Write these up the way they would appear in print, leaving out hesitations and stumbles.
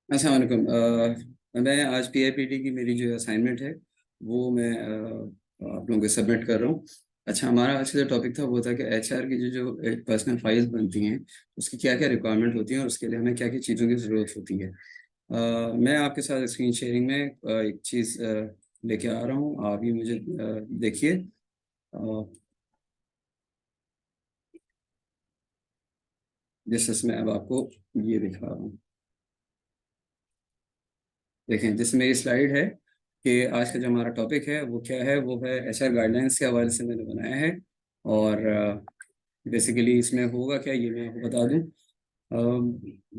अस्सलाम वालेकुम। मैं आज पीआईपीटी की मेरी जो असाइनमेंट है वो मैं आप लोगों को सबमिट कर रहा हूँ। अच्छा, हमारा आज का जो टॉपिक था वो था कि एचआर की जो जो एक पर्सनल फाइल्स बनती हैं उसकी क्या क्या रिक्वायरमेंट होती हैं और उसके लिए हमें क्या क्या चीज़ों की ज़रूरत होती है। मैं आपके साथ स्क्रीन शेयरिंग में एक चीज़ लेके आ रहा हूँ, आप ये मुझे देखिए। जिस मैं अब आपको ये दिखा रहा हूँ, देखें जिसमें मेरी स्लाइड है कि आज का जो हमारा टॉपिक है वो क्या है, वो है एचआर गाइडलाइंस के हवाले से मैंने बनाया है। और बेसिकली इसमें होगा क्या ये मैं आपको बता दूं।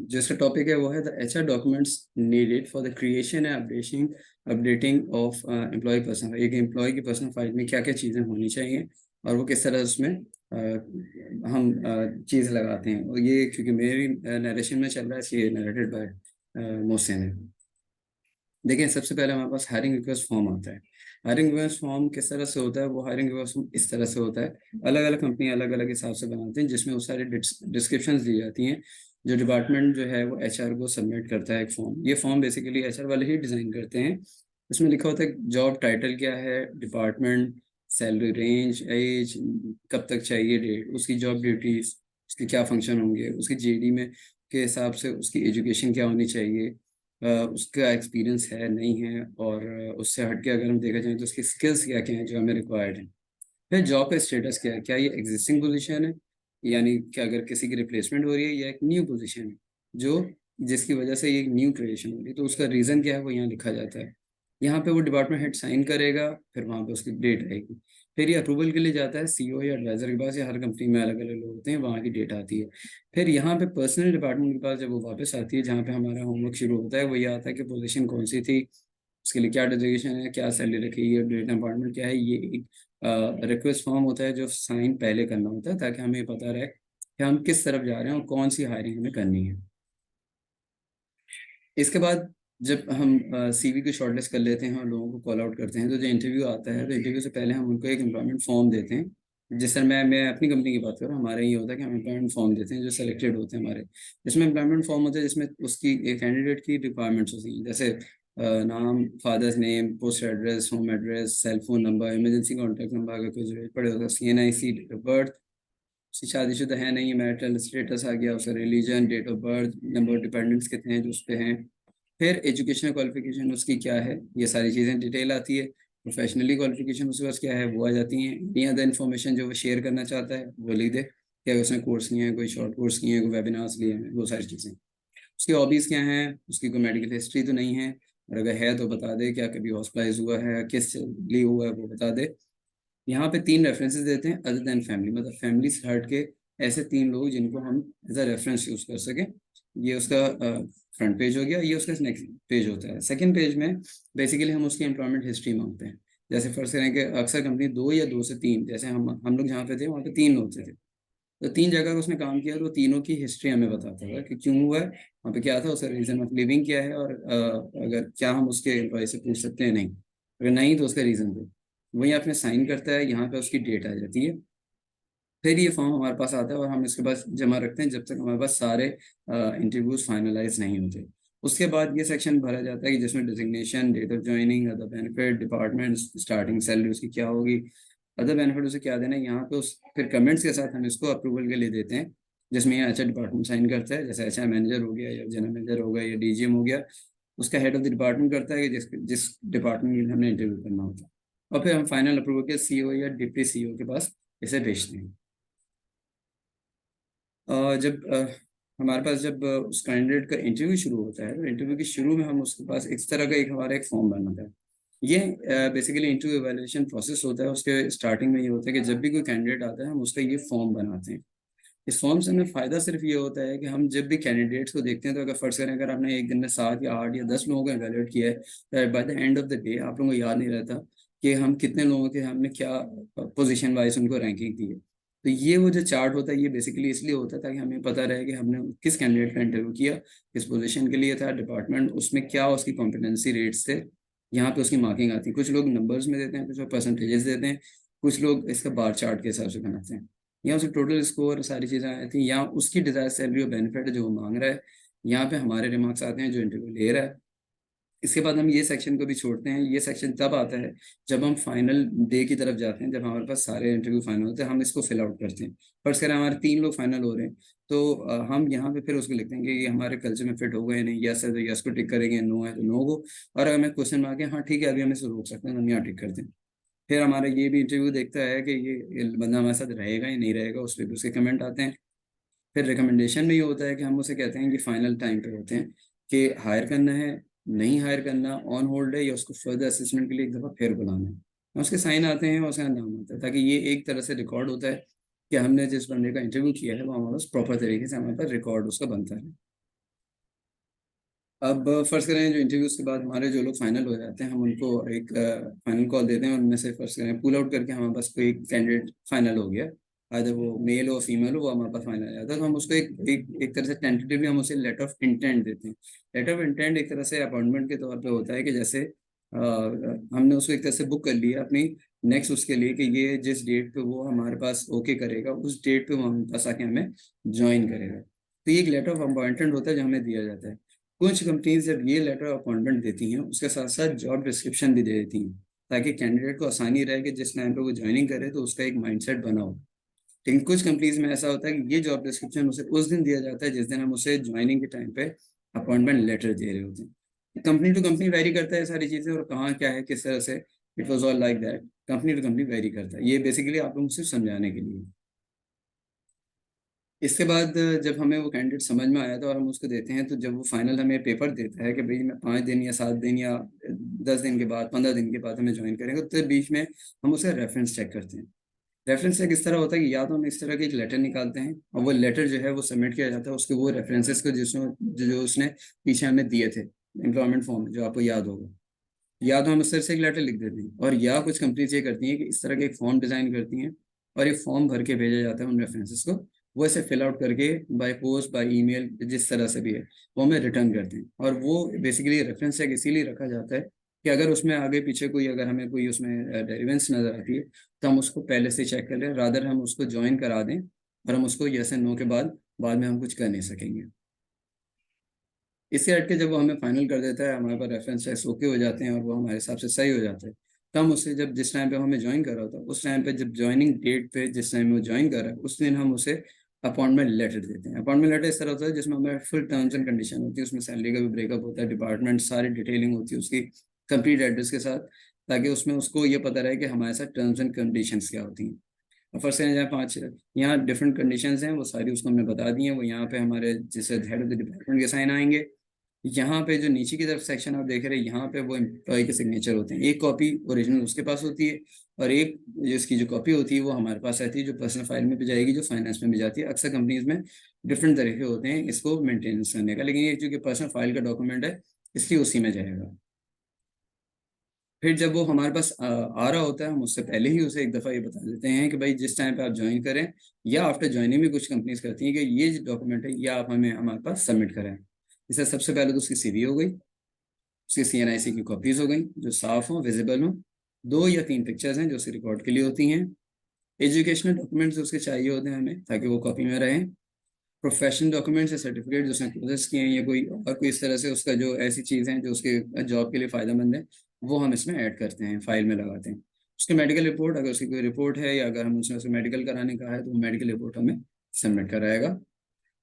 जो इसका टॉपिक है वो है the HR documents needed for the creation and updating updating of employee personal. एक एम्प्लॉय की पर्सनल फाइल में क्या क्या चीज़ें होनी चाहिए और वो किस तरह उसमें हम चीज़ लगाते हैं। और ये क्योंकि मेरी नरेशन में चल रहा है इसलिए नरेटेड बाय मोहसिन है। देखिए, सबसे पहले हमारे पास हायरिंग रिक्वेस्ट फॉर्म आता है। हायरिंग रिक्वेस्ट फॉर्म किस तरह से होता है, वो हायरिंग रिक्वेस्ट फॉर्म इस तरह से होता है। अलग अलग कंपनी अलग अलग हिसाब से बनाते हैं जिसमें वो सारी डिस्क्रिप्शंस दी जाती हैं। जो डिपार्टमेंट जो है वो एचआर को सबमिट करता है एक फॉर्म। ये फॉर्म बेसिकली एचआर वाले ही डिज़ाइन करते हैं। उसमें लिखा होता है जॉब टाइटल क्या है, डिपार्टमेंट, सैलरी रेंज, एज, कब तक चाहिए, डेट, उसकी जॉब ड्यूटीज, उसके क्या फंक्शन होंगे, उसकी जेडी में के हिसाब से उसकी एजुकेशन क्या होनी चाहिए, उसका एक्सपीरियंस है नहीं है, और उससे हट के अगर हम देखा जाए तो उसकी स्किल्स क्या क्या हैं जो हमें रिक्वायर्ड हैं। फिर जॉब का स्टेटस क्या है, क्या ये एग्जिस्टिंग पोजीशन है, यानी कि अगर किसी की रिप्लेसमेंट हो रही है, या एक न्यू पोजीशन है जो जिसकी वजह से ये न्यू क्रिएशन हो रही है, तो उसका रीज़न क्या है वो यहाँ लिखा जाता है। यहाँ पे वो डिपार्टमेंट हेड साइन करेगा, फिर वहाँ पे उसकी डेट आएगी। फिर ये अप्रूवल के लिए जाता है सीईओ या एडवाइजर के पास, या हर कंपनी में अलग अलग लोग होते हैं, वहाँ की डेट आती है। फिर यहाँ पे पर्सनल डिपार्टमेंट के पास जब वो वापस आती है, जहाँ पे हमारा होमवर्क शुरू होता है, वो ये आता है कि पोजीशन कौन सी थी, उसके लिए क्या डिजिग्नेशन है, क्या सैलरी रखी है, डेट अपॉइंटमेंट क्या है। ये एक रिक्वेस्ट फॉर्म होता है जो साइन पहले करना होता है, ताकि हमें पता रहे कि हम किस तरफ जा रहे हैं और कौन सी हायरिंग हमें करनी है। इसके बाद जब हम सीवी को शॉर्टलिस्ट कर लेते हैं और लोगों को कॉल आउट करते हैं, तो जो इंटरव्यू आता है तो इंटरव्यू से पहले हम उनको एक एम्प्लॉयमेंट फॉर्म देते हैं। जिस तरह मैं अपनी कंपनी की बात कर रहा हूँ, हमारा ये होता है कि हम एम्प्लॉयमेंट फॉर्म देते हैं जो सिलेक्टेड होते हैं हमारे। जिसमें एम्प्लॉयमेंट फॉर्म होता है जिसमें उसकी एक कैंडिडेट की रिक्वायरमेंट्स होती हैं, जैसे नाम, father's name, post address, home address, cell phone number, emergency contact number अगर कोई जरूरत पड़े, होगा CNIC, डेट ऑफ बर्थ, उसकी शादीशुदा है नहीं, मैरिटल स्टेटस आ गया, उसका religion, date of birth, number of dependents कितने हैं जो उस पे हैं। फिर एजुकेशनल क्वालिफिकेशन उसकी क्या है, ये सारी चीज़ें डिटेल आती है। प्रोफेशनली क्वालिफिकेशन उसके पास क्या है वो आ जाती हैं। एनी अदर इन्फॉर्मेशन जो वो शेयर करना चाहता है वो लिख दे, क्या उसने कोर्स किए हैं, कोई शॉर्ट कोर्स किए हैं, कोई वेबिनार्स लिए हैं, वो सारी चीज़ें। उसकी हॉबीज़ क्या हैं, उसकी कोई मेडिकल हिस्ट्री तो नहीं है, और अगर है तो बता दे, क्या कभी हॉस्पिटलाइज हुआ है, किस लिए हुआ है वो बता दे। यहाँ पे 3 रेफरेंसेस देते हैं अदर देन फैमिली, मतलब फैमिली से हट के ऐसे 3 लोग जिनको हम एज अ रेफरेंस यूज़ कर सकें। ये उसका फ्रंट पेज हो गया। ये उसका नेक्स्ट पेज होता है। सेकंड पेज में बेसिकली हम उसकी एम्प्लॉयमेंट हिस्ट्री मांगते हैं। जैसे फर्स्ट करें कि अक्सर कंपनी 2 या 2 से 3, जैसे हम लोग जहाँ पे थे वहाँ पे 3 लोग थे। तो 3 जगह पे उसने काम किया, तो तीनों की हिस्ट्री हमें बताता होगा कि क्यों हुआ है, वहाँ पे क्या था, उसका रीज़न ऑफ लिविंग क्या है, और अगर क्या हम उसके एम्प्लॉय से पूछ सकते हैं, नहीं, अगर नहीं तो उसका रीज़न दो। वही आपने साइन करता है, यहाँ पे उसकी डेट आ जाती है। फिर ये फॉर्म हमारे पास आता है और हम इसके पास जमा रखते हैं जब तक हमारे पास सारे इंटरव्यूज फाइनलाइज नहीं होते। उसके बाद ये सेक्शन भरा जाता है कि जिसमें designation, date of joining, other benefit, department, starting salary उसकी क्या होगी, अदर बेनिफिट उसे क्या देना है। यहाँ पे उस फिर कमेंट्स के साथ हम इसको अप्रूवल के लिए देते हैं, जिसमें यहाँ एचआर डिपार्टमेंट साइन करता है, जैसे एचआर मैनेजर हो गया, या जनरल मैनेजर हो गया, या डीजीएम हो गया। उसका हेड ऑफ द डिपार्टमेंट करता है कि जिस जिस डिपार्टमेंट में हमने इंटरव्यू करना होता है। और फिर हम फाइनल अप्रूवल के सीईओ या डिप्टी सीईओ के पास इसे भेजते हैं। जब हमारे पास जब उस कैंडिडेट का इंटरव्यू शुरू होता है, तो इंटरव्यू के शुरू में हम उसके पास इस तरह का एक हमारा एक फॉर्म बनता है। ये बेसिकली इंटरव्यू एवेल्यूएशन प्रोसेस होता है। उसके स्टार्टिंग में ये होता है कि जब भी कोई कैंडिडेट आता है हम उसका ये फॉर्म बनाते हैं। इस फॉर्म से हमें फ़ायदा सिर्फ ये होता है कि हम जब भी कैंडिडेट्स को देखते हैं, तो अगर फर्ज करें अगर आपने एक दिन में 7 या 8 या 10 लोगों को एवेल्यूएट किया है, तो by the end of the day आप लोगों को याद नहीं रहता कि हम कितने लोगों के हमने क्या पोजीशन वाइज उनको रैंकिंग दी है। तो ये वो जो चार्ट होता है ये बेसिकली इसलिए होता है ताकि हमें पता रहे कि हमने किस कैंडिडेट का इंटरव्यू किया, किस पोजीशन के लिए था, डिपार्टमेंट, उसमें क्या उसकी कॉम्पिटेंसी रेट्स थे। यहाँ पे उसकी मार्किंग आती है। कुछ लोग नंबर्स में देते हैं, कुछ लोग परसेंटेजेस देते हैं, कुछ लोग इसका बार चार्ट के हिसाब से बनाते हैं। या उसकी टोटल स्कोर सारी चीज़ें आती हैं, या उसकी डिजायर सैलरी और बेनिफिट जो वो मांग रहा है, यहाँ पे हमारे रिमार्क्स आते हैं जो इंटरव्यू ले रहा है। इसके बाद हम ये सेक्शन को भी छोड़ते हैं। ये सेक्शन तब आता है जब हम फाइनल डे की तरफ जाते हैं, जब हमारे पास सारे इंटरव्यू फाइनल होते हैं, हम इसको फिल आउट करते हैं। फर्स्ट करें हमारे 3 लोग फाइनल हो रहे हैं, तो हम यहाँ पे फिर उसको लिखते हैं कि ये हमारे कल्चर में फिट होगा या नहीं। यस है तो यस को टिक करेंगे, नो है तो नो को। और अगर हमें क्वेश्चन मार्क है, हाँ ठीक है अभी हम इसे रोक सकते हैं, तो हम यहाँ टिक करते हैं। फिर हमारा ये भी इंटरव्यू देखता है कि ये बंदा हमारे साथ रहेगा या नहीं रहेगा, उस पर भी उसके कमेंट आते हैं। फिर रिकमेंडेशन में ये होता है कि हम उसे कहते हैं कि फाइनल टाइम पे होते हैं कि हायर करना है, नहीं हायर करना, ऑन होल्ड है, या उसको फर्दर असेसमेंट के लिए एक दफ़ा फिर बुलाना है। उसके साइन आते हैं और उसका नाम आता है, ताकि ये एक तरह से रिकॉर्ड होता है कि हमने जिस बंदे का इंटरव्यू किया है वो हमारे पास प्रॉपर तरीके से हमारे पास रिकॉर्ड उसका बनता है। अब फर्ज करें जो इंटरव्यूज के बाद हमारे जो लोग फाइनल हो जाते हैं, हम उनको एक फाइनल कॉल देते हैं। उनमें से फर्ज करें पुल आउट करके हमारे पास कोई कैंडिडेट फाइनल हो गया, अगर वो मेल हो फीमेल हो, वो हमारे पास फाइनल आ जाता है, तो हम उसको एक तरह से टेंटेटिवली हम उसे लेटर ऑफ इंटेंट देते हैं। लेटर ऑफ इंटेंट एक तरह से अपॉइंटमेंट के तौर पे होता है कि जैसे हमने उसको एक तरह से बुक कर लिया अपनी नेक्स्ट उसके लिए कि ये जिस डेट पे वो हमारे पास ओके करेगा, उस डेट पे वो हमारे पास आके हमें ज्वाइन करेगा। तो ये एक लेटर ऑफ अपॉइंटमेंट होता है जो हमें दिया जाता है। कुछ कंपनीज जब ये लेटर ऑफ अपॉइंटमेंट देती हैं, उसके साथ साथ जॉब डिस्क्रिप्शन भी दे देती हैं, ताकि कैंडिडेट को आसानी रहे कि जिस टाइम पे वो ज्वाइनिंग करे तो उसका एक माइंडसेट बना हो। लेकिन कुछ कंपनीज में ऐसा होता है कि ये जॉब डिस्क्रिप्शन उसे उस दिन दिया जाता है जिस दिन हम उसे ज्वाइनिंग के टाइम पे अपॉइंटमेंट लेटर दे रहे होते हैं। कंपनी टू कंपनी वेरी करता है सारी चीज़ें, और कहाँ क्या है किस तरह से, it was all like that, company to company vary करता है। ये बेसिकली आप लोगों को सिर्फ समझाने के लिए। इसके बाद जब हमें वो कैंडिडेट समझ में आया था और हम उसको देते हैं, तो जब वो फाइनल हमें पेपर देता है कि भाई मैं 5 दिन या 7 दिन या 10 दिन के बाद, 15 दिन के बाद हमें ज्वाइन करेंगे, तो बीच में हम उसका रेफरेंस चेक करते हैं। रेफरेंस चेक इस तरह होता है कि या तो हम इस तरह की एक लेटर निकालते हैं और वो लेटर जो है वो सबमिट किया जाता है उसके वो रेफरेंसेस को जिसमें जो उसने पीछे हमें दिए थे एम्प्लॉयमेंट फॉर्म, जो आपको याद होगा। या तो हम उस तरह से एक लेटर लिख देते हैं, और या कुछ कंपनीज ये करती हैं कि इस तरह के एक फॉर्म डिजाइन करती हैं और एक फॉर्म भर के भेजा जाता है उन रेफरेंसेस को। वो ऐसे फिल आउट करके बाय पोस्ट बाय ईमेल जिस तरह से भी है वो हमें रिटर्न करते हैं। और वो बेसिकली रेफरेंस चेक इसीलिए रखा जाता है कि अगर उसमें आगे पीछे कोई, अगर हमें कोई उसमें डेरिवेंस नजर आती है, तो हम उसको पहले से चेक कर लें, रादर हम उसको ज्वाइन करा दें और हम उसको यस एंड नो के बाद में हम कुछ कर नहीं सकेंगे। इससे हट के जब वो हमें फाइनल कर देता है, हमारे पास रेफरेंस चेक्स ओके हो जाते हैं और वो हमारे हिसाब से सही हो जाता है, तो हम उससे जब जिस टाइम पे हमें ज्वाइन कर रहा होता है, उस टाइम पे जब ज्वाइनिंग डेट पे जिस टाइम वो ज्वाइन कर रहा है, उस दिन हम उसे अपॉइंटमेंट लेटर देते हैं। अपॉइंटमेंट लेटर इस तरह होता है जिसमें हमारे फुल टर्म्स एंड कंडीशन होती है, उसमें सैलरी का भी ब्रेकअप होता है, डिपार्टमेंट सारी डिटेलिंग होती है उसकी कंप्लीट एड्रेस के साथ, ताकि उसमें उसको ये पता रहे कि हमारे साथ टर्म्स एंड कंडीशंस क्या होती हैं। फर्स्ट है जहाँ 5 यहाँ डिफरेंट कंडीशंस हैं, वो सारी उसको हमने बता दी हैं। वो यहाँ पे हमारे जैसे हेड ऑफ द डिपार्टमेंट के साइन आएंगे। यहाँ पे जो नीचे की तरफ सेक्शन आप देख रहे हैं, यहाँ पे वो एम्प्लॉय के सिग्नेचर होते हैं। एक कॉपी ओरिजिनल उसके पास होती है, और एक जिसकी जो कॉपी होती है वो हमारे पास रहती है, जो पर्सनल फाइल में भी जाएगी, जो फाइनेंस में भी जाती है। अक्सर कंपनीज में डिफरेंट तरीके होते हैं इसको मेंटेनेंस करने का, लेकिन ये चूंकि पर्सनल फाइल का डॉक्यूमेंट है इसलिए उसी में जाएगा। फिर जब वो हमारे पास आ रहा होता है, हम उससे पहले ही उसे एक दफ़ा ये बता देते हैं कि भाई जिस टाइम पे आप ज्वाइन करें या आफ्टर ज्वाइनिंग भी कुछ कंपनीज करती हैं कि ये जो डॉक्यूमेंट है ये आप हमें हमारे पास सबमिट करें। जैसे सबसे पहले तो उसकी सीवी हो गई, उसकी सीएनआईसी की कॉपीज हो गई जो साफ हो, विजिबल हो। 2 या 3 पिक्चर्स हैं जो उसके रिकॉर्ड के लिए होती हैं। एजुकेशनल डॉक्यूमेंट्स उसके चाहिए होते हैं हमें, ताकि वो कॉपी में रहें। प्रोफेशनल डॉक्यूमेंट्स या सर्टिफिकेट जो उसने कोर्सेज किए हैं, या कोई और कोई इस तरह से उसका जो ऐसी चीज़ हैं जो उसके जॉब के लिए फ़ायदेमंद है, वो हम इसमें ऐड करते हैं, फाइल में लगाते हैं। उसकी मेडिकल रिपोर्ट, अगर उसकी कोई रिपोर्ट है या अगर हम उसने उसे मेडिकल कराने का है तो वो मेडिकल रिपोर्ट हमें सबमिट कराएगा।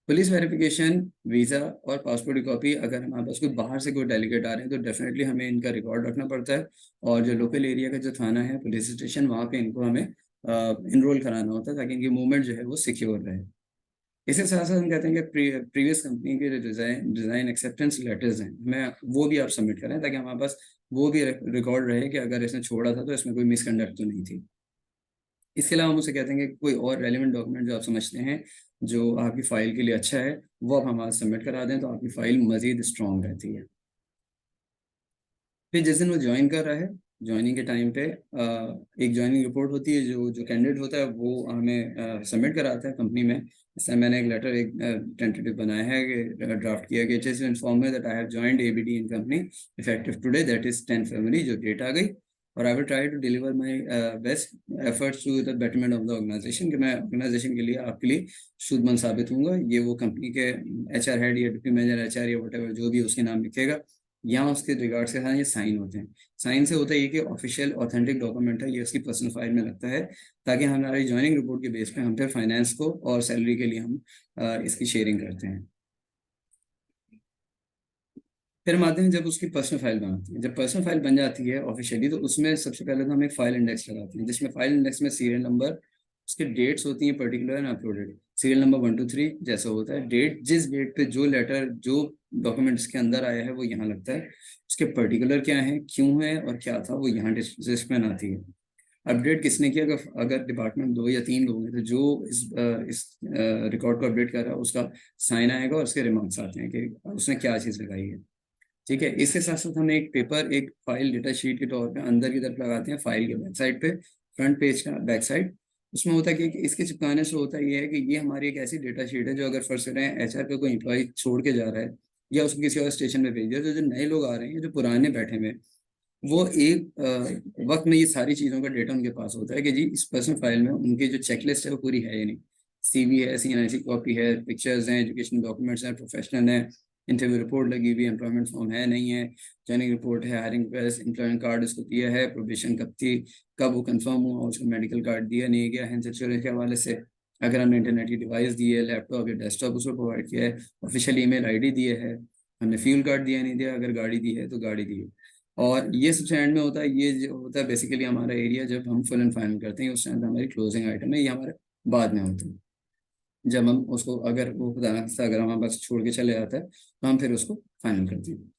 पुलिस वेरिफिकेशन, वीज़ा और पासपोर्ट की कॉपी, अगर हमारे पास कोई बाहर से कोई डेलीगेट आ रहे हैं तो डेफिनेटली हमें इनका रिकॉर्ड रखना पड़ता है। और जो लोकल एरिया का जो थाना है, पुलिस स्टेशन, वहाँ पे इनको हमें इनरोल कराना होता है, ताकि इनकी मूवमेंट जो है वो सिक्योर रहे। इसके साथ साथ हम कहते हैं कि प्रीवियस कंपनी के जो डिज़ाइन एक्सेप्टेंस लेटर्स हैं, मैं वो भी आप सबमिट करें, ताकि हमारे पास वो भी रिकॉर्ड रहे कि अगर इसने छोड़ा था तो इसमें कोई मिसकंडक्ट तो नहीं थी। इसके अलावा हम उसे कहते हैं कि कोई और रेलिवेंट डॉक्यूमेंट जो आप समझते हैं जो आपकी फ़ाइल के लिए अच्छा है, वो आप हमारे सबमिट करा दें, तो आपकी फ़ाइल मज़ीद स्ट्रॉन्ग रहती है। फिर जिस दिन वो ज्वाइन कर रहा है, ज्वाइनिंग के टाइम पे एक ज्वाइनिंग रिपोर्ट होती है जो जो कैंडिडेट होता है वो हमें सबमिट कराता है कंपनी में। इससे मैंने एक लेटर, एक टेंटेटिव बनाया है कि ड्राफ्ट किया कि it is inform that I have joined ABD in company effective today, that is 10 February, जो डेट आ गई। और I will try to deliver my best efforts to the betterment of the organization, कि मैं ऑर्गेनाइजेशन के लिए आपके लिए शुद्धमन साबित होऊंगा। ये वो कंपनी के HR हेड या डिप्टी मैनेजर HR या वट जो भी उसके नाम लिखेगा, यहाँ उसके रिगार्ड से हाँ ये साइन होते हैं। साइन से होता है ये कि ऑफिशियल ऑथेंटिक डॉक्यूमेंट है, ये उसकी पर्सनल फाइल में लगता है, ताकि हमारी ज्वाइनिंग रिपोर्ट के बेस पे हम फिर फाइनेंस को और सैलरी के लिए हम इसकी शेयरिंग करते हैं। फिर हम आते हैं जब उसकी पर्सनल फाइल बनाती है। जब पर्सनल फाइल बन जाती है ऑफिशियली, तो उसमें सबसे पहले तो हम एक फाइल इंडेक्स लगाते हैं, जिसमें फाइल इंडेक्स में सीरियल नंबर, उसके डेट्स होती हैं particular and uploaded. Serial number 1 to 3 जैसा होता है, डेट जिस डेट पे जो लेटर जो डॉक्यूमेंट इसके अंदर आया है वो यहाँ लगता है, उसके पर्टिकुलर क्या है, क्यों है और क्या था, वो यहाँ लिस्ट में आती है। अपडेट किसने किया, अगर अगर डिपार्टमेंट 2 या 3 लोग हैं, तो जो इस रिकॉर्ड को अपडेट कर रहा है उसका साइन आएगा और उसके रिमार्क्स आते हैं कि उसने क्या चीज़ लगाई है। ठीक है, इसके साथ साथ हम एक पेपर, एक फाइल डेटा शीट के तौर पे अंदर की तरफ लगाते हैं फाइल के बैक साइड पे, फ्रंट पेज का बैक साइड। उसमें होता है कि इसके चिपकाने से होता ये है कि ये हमारी एक ऐसी डेटा शीट है जो अगर फर्स्ट करें HR का कोई एम्प्लॉय छोड़ के जा रहा है या उसको किसी और स्टेशन पे भेज दिया, तो जो नए लोग आ रहे हैं, जो पुराने बैठे हुए हैं, वो एक वक्त में ये सारी चीज़ों का डेटा उनके पास होता है कि जी इस पर्सनल फाइल में उनकी जो चेकलिस्ट है वो पूरी है या नहीं। CV है, CNIC कॉपी है, पिक्चर्स हैं, एजुकेशन डॉक्यूमेंट्स हैं, प्रोफेशनल है, इंटरव्यू रिपोर्ट लगी हुई, एम्प्लॉयमेंट फॉर्म है नहीं है, जॉइनिंग रिपोर्ट है, हायरिंग रिक्वेस्ट, एम्प्लॉयमेंट कार्ड उसको दिया है, प्रोबेशन कब थी, कब वो कंफर्म हुआ, उसको मेडिकल कार्ड दिया नहीं गया, हेल्थ इंश्योरेंस के हवाले से, अगर हमने इंटरनेट की डिवाइस दी है, लैपटॉप या डेस्कटॉप उसको प्रोवाइड किया है, ऑफिशियल ईमेल ID दिए है, हमने फ्यूल कार्ड दिया नहीं दिया, अगर गाड़ी दी है तो गाड़ी दी है। और ये सबसे एंड में होता है, ये जो होता है बेसिकली हमारा एरिया, जब हम फुल एंड फाइनल करते हैं उस टाइम पे हमारी क्लोजिंग आइटम है, ये हमारे बाद में होता है। जब हम उसको, अगर वो खुदा ना खास्ता अगर हमारे पास छोड़ के चले जाता है, तो हम फिर उसको फाइनल करते हैं।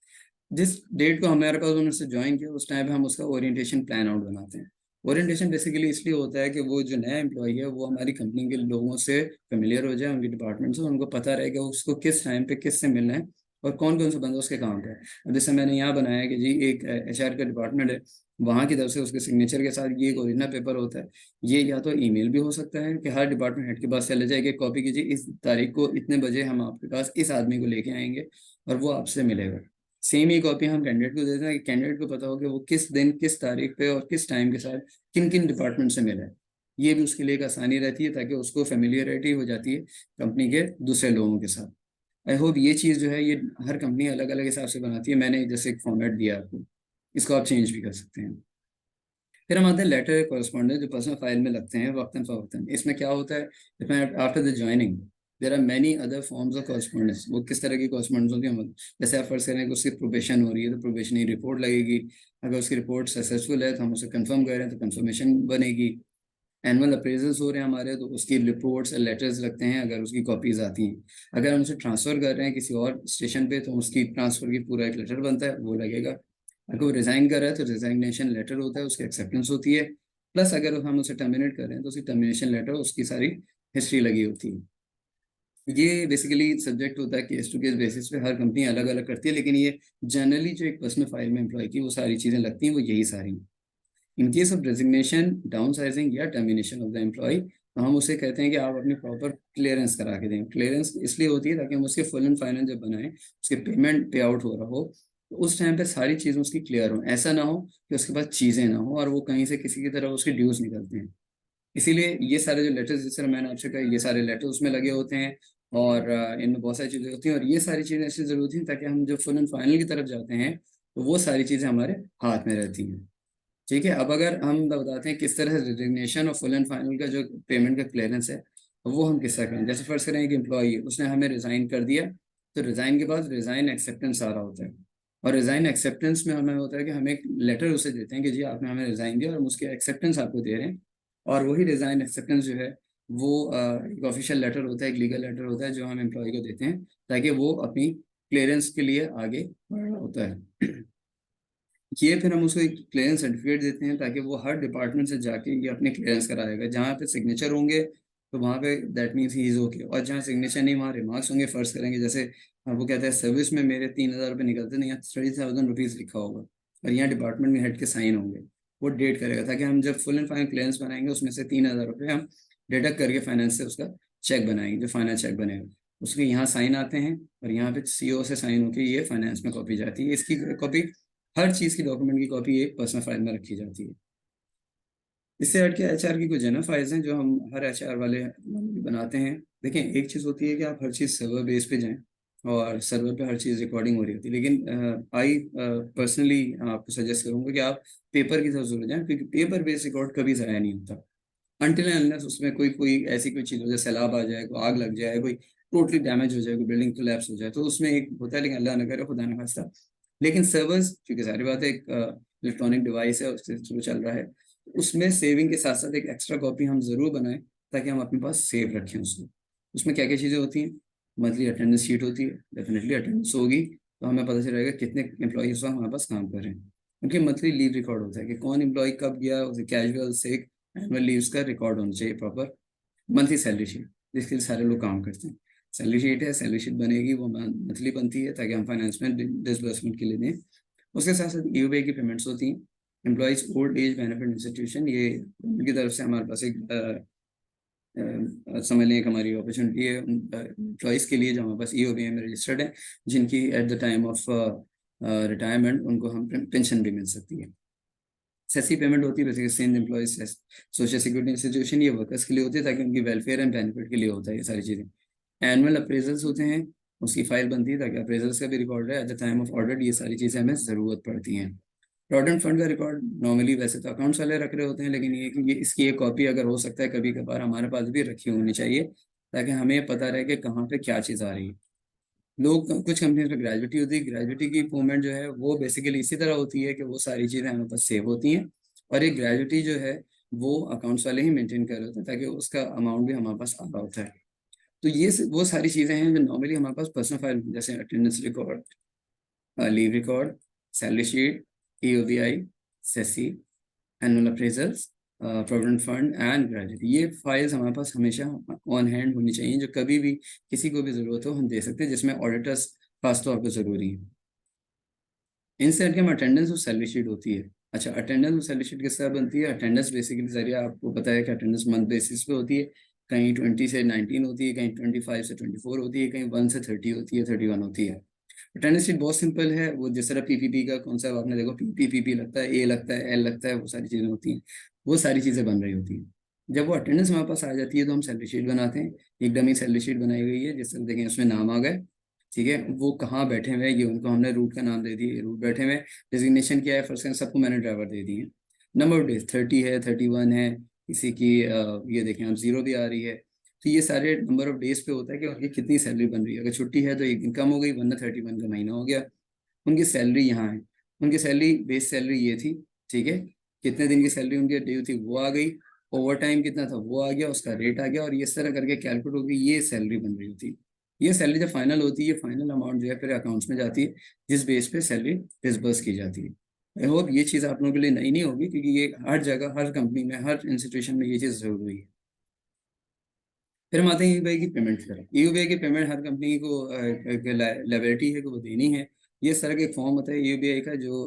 जिस डेट को हमारे पास उन्होंने ज्वाइन किया, उस टाइम पे हम उसका ओरिएंटेशन प्लान आउट बनाते हैं। ओरिएंटेशन बेसिकली इसलिए होता है कि वो जो नया एम्प्लॉई है वो हमारी कंपनी के लोगों से फेमिलियर हो जाए, उनके डिपार्टमेंट से, उनको पता रहे कि उसको किस टाइम पे किससे मिलना है और कौन कौन से बंदे उसके काम पे है। अब जैसे मैंने यहाँ बनाया कि जी एक HR का डिपार्टमेंट है, वहाँ की तरफ से उसके सिग्नेचर के साथ ये एक ओरिजिनल पेपर होता है। ये या तो ईमेल भी हो सकता है कि हर डिपार्टमेंट हेड के पास चले जाएगी, कॉपी कीजिए, इस तारीख को इतने बजे हम आपके पास इस आदमी को लेके आएंगे और वो आपसे मिलेगा। सेम ही कॉपी हम कैंडिडेट को देते हैं कि कैंडिडेट को पता हो कि वो किस दिन किस तारीख पे और किस टाइम के साथ किन किन डिपार्टमेंट से मिला है। ये भी उसके लिए एक आसानी रहती है, ताकि उसको फेमिलियरिटी हो जाती है कंपनी के दूसरे लोगों के साथ। आई होप ये चीज़ जो है ये हर कंपनी अलग अलग हिसाब से बनाती है। मैंने जैसे एक फॉर्मेट दिया आपको, इसको आप चेंज भी कर सकते हैं। फिर हम आते हैं लेटर कॉरेस्पॉन्डेंस, जो पर्सनल फाइल में लगते हैं वक्तन फवक्तन। इसमें क्या होता है, इसमें after the joining there are many other forms of correspondence. वो किस तरह की कॉरेस्पॉन्डेंस होती है, जैसे आप फर्ज करें कि उसकी प्रोबेशन हो रही है तो प्रोबेशनरी रिपोर्ट लगेगी, अगर उसकी रिपोर्ट सक्सेसफुल है तो हम उसे कंफर्म कर रहे हैं तो कंफर्मेशन बनेगी। एनुअल अप्रेजल्स हो रहे हैं हमारे, तो उसकी रिपोर्ट्स लेटर्स लगते हैं, अगर उसकी कॉपीज आती हैं। अगर हम उसे ट्रांसफ़र कर रहे हैं किसी और स्टेशन पे, तो उसकी ट्रांसफ़र की पूरा एक लेटर बनता है, वो लगेगा। अगर वो रिज़ाइन कर रहा है तो रिजाइनेशन लेटर होता है, उसकी एक्सेप्टेंस होती है। प्लस अगर हम उसे टर्मिनेट कर रहे हैं तो उसकी टर्मिनेशन लेटर, उसकी सारी हिस्ट्री लगी होती है। ये बेसिकली सब्जेक्ट होता है केस टू केस बेसिस पे, हर कंपनी अलग अलग करती है, लेकिन ये जनरली जो एक पर्सनल फाइल में एम्प्लॉय की वो सारी चीज़ें लगती हैं, वो यही सारी हैं। In case of resignation, down sizing या टर्मिनेशन ऑफ द एम्प्लॉय, तो हम उसे कहते हैं कि आप अपनी प्रॉपर क्लियरेंस करा के दें। क्लियरेंस इसलिए होती है ताकि हम उसके फुल एंड फाइनल जब बनाएं, उसके पेमेंट पे आउट हो रहा हो, तो उस टाइम पे सारी चीज़ें उसकी क्लियर हो। ऐसा ना हो कि उसके पास चीज़ें ना हो और वो कहीं से किसी की तरफ उसके ड्यूज निकलते हैं। इसीलिए ये सारे जो लेटर्स, जिस तरह मैंने आपसे कहा, ये सारे लेटर्स उसमें लगे होते हैं, और इनमें बहुत सारी चीज़ें होती हैं, और ये सारी चीज़ें ऐसी ज़रूरी हैं ताकि हम जब फुल एंड फाइनल की तरफ जाते हैं तो वो सारी चीज़ें हमारे हाथ में रहती हैं। ठीक है, अब अगर हम बताते हैं किस तरह से रिजिग्नेशन और फुल एंड फाइनल का जो पेमेंट का क्लियरेंस है, वो हम किस तरह करें। जैसे फर्ज करें कि एम्प्लॉई उसने हमें रिज़ाइन कर दिया, तो रिज़ाइन के बाद रिज़ाइन एक्सेप्टेंस आ रहा होता है, और रिज़ाइन एक्सेप्टेंस में हमें होता है कि हम एक लेटर उसे देते हैं कि जी आपने हमें रिज़ाइन दिया और हम उसके एक्सेप्टेंस आपको दे रहे हैं। और वही रिज़ाइन एक्सेप्टेंस जो है वो एक ऑफिशियल लेटर होता है, एक लीगल लेटर होता है, जो हम एम्प्लॉय को देते हैं ताकि वो अपनी क्लियरेंस के लिए आगे बढ़ना होता है। ये फिर हम उसको एक क्लियरेंस सर्टिफिकेट देते हैं ताकि वो हर डिपार्टमेंट से जाके ये अपने क्लियरेंस कराएगा। जहाँ पे सिग्नेचर होंगे तो वहाँ पे that means he is okay, और जहाँ सिग्नेचर नहीं वहाँ रिमार्क्स होंगे। फर्ज करेंगे जैसे वो कहते हैं सर्विस में मेरे 3,000 रुपये निकलते नहीं, यहाँ 30,000 रुपीज़ लिखा होगा और यहाँ डिपार्टमेंट में हेड के साइन होंगे, वो डेट करेगा ताकि हम जब फुल एंड फाइनल क्लियरेंस बनाएंगे उसमें से 3,000 रुपये हम डिडक्ट करके फाइनेंस से उसका चेक बनाएंगे, जो फाइनल चेक बनेगा उसके यहाँ साइन आते हैं, और यहाँ पे CO से साइन होकर ये फाइनेंस में कॉपी जाती है। इसकी कॉपी हर चीज़ की डॉक्यूमेंट की कॉपी एक पर्सनल फाइल में रखी जाती है। इससे हट के एचआर की कुछ जनरल फाइल्स हैं जो हम हर एचआर वाले बनाते हैं। देखें, एक चीज़ होती है कि आप हर चीज़ सर्वर बेस पे जाएं और सर्वर पे हर चीज़ रिकॉर्डिंग हो रही होती है, लेकिन आई पर्सनली आपको सजेस्ट करूंगा कि आप पेपर की तरफ जरूर जाएं, क्योंकि पेपर बेस रिकॉर्ड कभी ज़ाया नहीं होता अनटिल अनलेस उसमें कोई कोई ऐसी कोई चीज़ हो जाए, सैलाब आ जाए, कोई आग लग जाए, कोई टोटली डैमेज हो जाए, कोई बिल्डिंग कोलैप्स हो जाए, तो उसमें एक होता है, लेकिन अल्लाह न करे, खुदा न खास्ता। लेकिन सर्वर्स, क्योंकि सारी बात है, एक इलेक्ट्रॉनिक डिवाइस है, उससे थ्रू चल रहा है, उसमें सेविंग के साथ साथ एक एक्स्ट्रा कॉपी हम जरूर बनाएं ताकि हम अपने पास सेव रखें उसको। उसमें क्या क्या चीज़ें होती हैं? मंथली अटेंडेंस शीट होती है, डेफिनेटली अटेंडेंस होगी तो हमें पता चलेगा कितने एम्प्लॉय उस वक्त हमारे पास काम कर रहे हैं। उनकी मंथली लीव रिकॉर्ड होता है कि कौन एम्प्लॉय कब गया, उसे कैजुअल, सिक, एनुअल लीव्स का रिकॉर्ड होना चाहिए प्रॉपर। मंथली सैलरी शीट, जिसके लिए सारे लोग काम करते हैं। सैलरी शीट है, सैलरी शीट बनेगी, वो मंथली बनती है ताकि हम फाइनेंस में डिसबर्समेंट के लिए दें। उसके साथ साथ ईओबीआई की पेमेंट्स होती हैं। Employees old age benefit institution, ये उनकी तरफ से हमारे पास एक समझ लें, एक हमारी अपॉर्चुनिटी है एम्प्लॉइज़ के लिए जो हमारे पास ईओबीआई में रजिस्टर्ड है, जिनकी at the time of retirement उनको हम पेंशन भी मिल सकती है। सेसी पेमेंट होती है basically Sindh employees social security institution, ये वर्कर्स के लिए होती है ताकि उनकी वेलफेयर एंड बेनिफिट के लिए होता है ये सारी चीज़ें। एनुअल अप्रेजल्स होते हैं, उसकी फाइल बनती है ताकि अप्रेजल्स का भी रिकॉर्ड है at the time of audit, ये सारी चीज़ें हमें ज़रूरत पड़ती हैं। प्रोविडेंट फंड का रिकॉर्ड नॉर्मली वैसे तो अकाउंट्स वाले रख रहे होते हैं, लेकिन ये कि ये इसकी एक कॉपी अगर हो सकता है कभी कभार हमारे पास भी रखी होनी चाहिए ताकि हमें पता रहे कि कहाँ पे क्या चीज़ आ रही है। लोग, कुछ कंपनीज में ग्रेजुएटी होती है, ग्रेजुएटी की पेमेंट जो है वो बेसिकली इसी तरह होती है कि वो सारी चीज़ें हमारे पास सेव होती हैं, और एक ग्रेजुएटी जो है वो अकाउंट्स वाले ही मेंटेन कर रहे होते हैं ताकि उसका अमाउंट भी हमारे पास आ रहा होता है। तो ये वो सारी चीज़ें हैं जो नॉर्मली हमारे पास पर्सनल फाइल, जैसे attendance record, leave record, salary sheet, EOBI, SESSI, annual appraisals, provident fund and gratuity, ये फाइल्स हमारे पास हमेशा ऑन हैंड होनी चाहिए, जो कभी भी किसी को भी ज़रूरत हो हम दे सकते हैं, जिसमें ऑडिटर्स खासतौर पर ज़रूरी है। इनसे हटके हम अटेंडेंस और सैलरी शीट होती है। अच्छा, अटेंडेंस और सैलरी शीट किस तरह बनती है? अटेंडेंस बेसिकली जरिए आपको पता है कि अटेंडेंस मंथ बेसिस पे होती है, कहीं 20 से 19 होती है, कहीं 25 से 24 होती है, कहीं 1 से 30 होती है, 31 होती है। अटेंडेंस शीट बहुत सिंपल है, वो जिस तरह पीपीपी का कॉन्सेप्ट आपने देखो, पीपीपी लगता है, ए लगता है, एल लगता है, वो सारी चीज़ें होती हैं, वो सारी चीज़ें बन रही होती हैं। जब वो अटेंडेंस हमारे पास आ जाती है तो हम सैलरी शीट बनाते हैं। एक डमी सैलरी शीट बनाई गई है, जिस तरह देखें उसमें नाम आ गए, ठीक है, वो कहाँ बैठे हुए हैं, ये उनको हमने रूट का नाम दे दिया, रूट बैठे हुए, डिजिग्नेशन क्या है, फर्स्ट सेकंड सबको मैंने ड्राइवर दे दिए। नंबर ऑफ डेज 30 है, 31 है, किसी की ये देखें आप 0 भी आ रही है। तो ये सारे नंबर ऑफ डेज पे होता है कि उनकी कितनी सैलरी बन रही है। अगर छुट्टी है तो एक दिन कम हो गई, वरना 31 का महीना हो गया। उनकी सैलरी यहाँ है, उनकी सैलरी, बेस सैलरी ये थी, ठीक है, कितने दिन की सैलरी उनकी ड्यू थी वो आ गई, ओवर टाइम कितना था वो आ गया, उसका रेट आ गया, और ये इस तरह करके कैलकुलेट होगी, ये सैलरी बन रही होती है। ये सैलरी जब फाइनल होती है, फाइनल अमाउंट जो है फिर अकाउंट्स में जाती है, जिस बेस पे सैलरी डिसबर्स की जाती है। आई होप ये चीज़ आप लोगों के लिए नई नहीं होगी, क्योंकि ये हर जगह, हर कंपनी में, हर इंस्टीट्यूशन में ये चीज़ जरूरी है। फिर हम आते हैं ईयूबीआई की पेमेंट की तरफ। ईयूबीआई की पेमेंट हर कंपनी को एक लाइबिलिटी है कि वो देनी है। ये इस तरह का एक फॉर्म होता है ईयूबीआई का, जो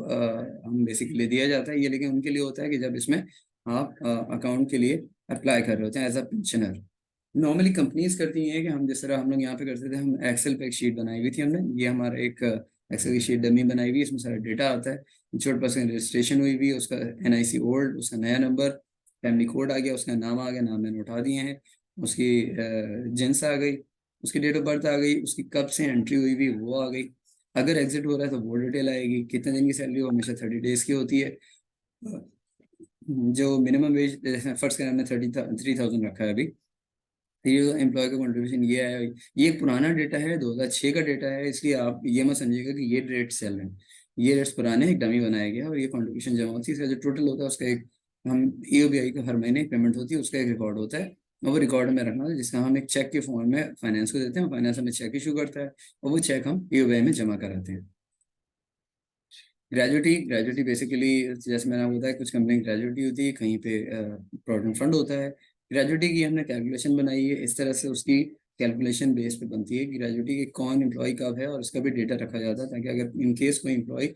हम बेसिकली दिया जाता है ये, लेकिन उनके लिए होता है कि जब इसमें आप अकाउंट के लिए अप्लाई कर रहे होते हैं as a pensioner. Normally companies करती हैं कि हम जिस तरह हम लोग यहाँ पे करते थे, हम एक्सेल पे एक शीट बनाई हुई थी हमने, ये हमारा एक एक्सेल की शीट डमी बनाई हुई है, इसमें सारा डेटा आता है, इंश्योर्ड पर्सन रजिस्ट्रेशन हुई हुई है, उसका एनआईसी ओल्ड, उसका नया नंबर, फैमिली कोड आ गया, उसका नाम आ गया, नाम मैंने उठा दिए हैं, उसकी जेंस आ गई, उसकी डेट ऑफ बर्थ आ गई, उसकी कब से एंट्री हुई भी वो आ गई, अगर एग्जिट हो रहा है तो वो डिटेल आएगी, कितने दिन की सैलरी हो, हमेशा 30 डेज की होती है। जो मिनिमम वेज, जैसे फर्स्ट का हमने 33,000 रखा है अभी, ये एम्प्लॉय का कंट्रीब्यूशन ये है। ये एक पुराना डेटा है, 2006 का डेटा है, इसलिए आप ये मत समझिएगा कि ये रेट चल रहे हैं, ये रेट्स पुराने, एक डमी बनाया गया और ये कंट्रीब्यूशन जमा होती है, इसका जो टोटल होता है उसका एक, हम ईओबीआई का हर महीने पेमेंट होती है, उसका एक रिकॉर्ड होता है, और वो रिकॉर्ड में रखना है, जिसका हम एक चेक के फॉर्म में फाइनेंस को देते हैं, फाइनेंस हमें चेक इशू करता है, और वो चेक हम ईओबीआई में जमा कराते हैं। ग्रेजुएटी, ग्रेजुएटी बेसिकली जैसे मैंने आपको बताया, कुछ कंपनी ग्रेजुएटी होती है, कहीं पे प्रोविडेंट फंड होता है। ग्रेजुएटी की हमने कैलकुलेशन बनाई है, इस तरह से उसकी कैलकुलेशन बेस पे बनती है कि ग्रेजुएटी की कौन एम्प्लॉय कब है, और उसका भी डेटा रखा जाता है, ताकि अगर इन केस कोई एम्प्लॉय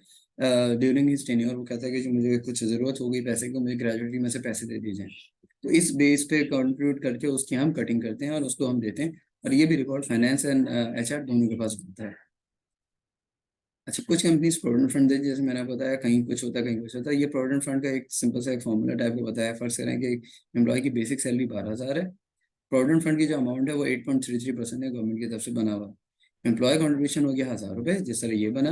ड्यूरिंग हिज टेन्योर वो कहता है कि जो मुझे कुछ ज़रूरत हो गई पैसे को, मुझे ग्रेजुएटी में से पैसे दे दिए जाएँ, तो इस बेस पे कंट्रीब्यूट करके उसकी हम कटिंग करते हैं और उसको हम देते हैं, और ये भी रिकॉर्ड फाइनेंस एंड एचआर दोनों के पास होता है। अच्छा, कुछ कंपनीज प्रोविडेंट फंड देती है, जैसे मैंने आपको बताया, कहीं कुछ होता है कहीं कुछ होता है। ये प्रोविडेंट फंड का एक सिंपल सा एक फॉर्मूला टाइप का बताया। फर्ज करें कि एम्प्लॉय की बेसिक सैलरी 12,000 है। प्रोविडेंट फंड की जो अमाउंट है वो 8.33% है, गवर्नमेंट की तरफ से बना हुआ। एम्प्लॉय कंट्रीब्यूशन हो गया 1,000 रुपये, जिस तरह ये बना।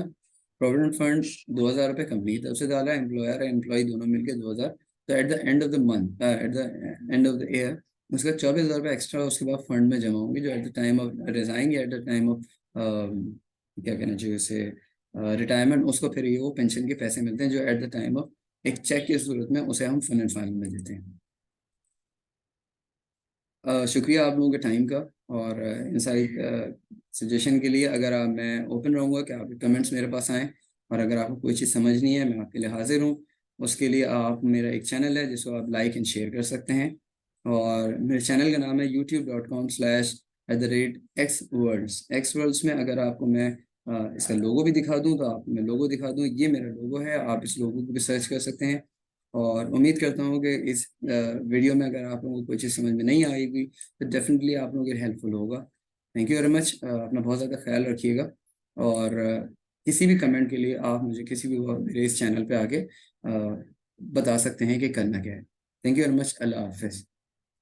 प्रोविडेंट फंड 2,000 रुपये कंपनी की तरफ से डाला, एम्प्लॉयर और एम्प्लॉय दोनों मिलकर 2,000। तो at the end of the month, at the end of the year, उसका 24,000 रुपये एक्स्ट्रा उसके बाद फंड में जमा होंगे, जो at the time of resign या एट द टाइम ऑफ क्या कहना चाहिए उसे, रिटायरमेंट, उसको फिर ये वो पेंशन के पैसे मिलते हैं, जो एट द टाइम ऑफ एक चेक की सूरत में उसे हम फुल एंड फाइनल में देते हैं। शुक्रिया आप लोगों के टाइम का, और इन सारी सजेशन के लिए। अगर आप, मैं ओपन रहूँगा कि आपके कमेंट्स मेरे पास आएँ, और अगर आपको कोई चीज़ समझ नहीं है, मैं आपके लिए हाजिर हूँ। उसके लिए आप, मेरा एक चैनल है जिसको आप लाइक एंड शेयर कर सकते हैं, और मेरे चैनल का नाम है youtube.com/@xworlds। एक्स वर्ल्ड्स में अगर आपको मैं इसका लोगो भी दिखा दूँ, तो आप, मैं लोगो दिखा दूँ, ये मेरा लोगो है, आप इस लोगो को भी सर्च कर सकते हैं। और उम्मीद करता हूँ कि इस वीडियो में अगर आप लोगों को कोई चीज़ समझ में नहीं आएगी, तो डेफिनेटली आप लोगों के लिए हेल्पफुल होगा। Thank you very much. अपना बहुत ज़्यादा ख्याल रखिएगा, और किसी भी कमेंट के लिए आप मुझे किसी भी वक्त मेरे इस चैनल पे आके बता सकते हैं कि करना क्या है। Thank you very much. अल्लाह हाफिज़।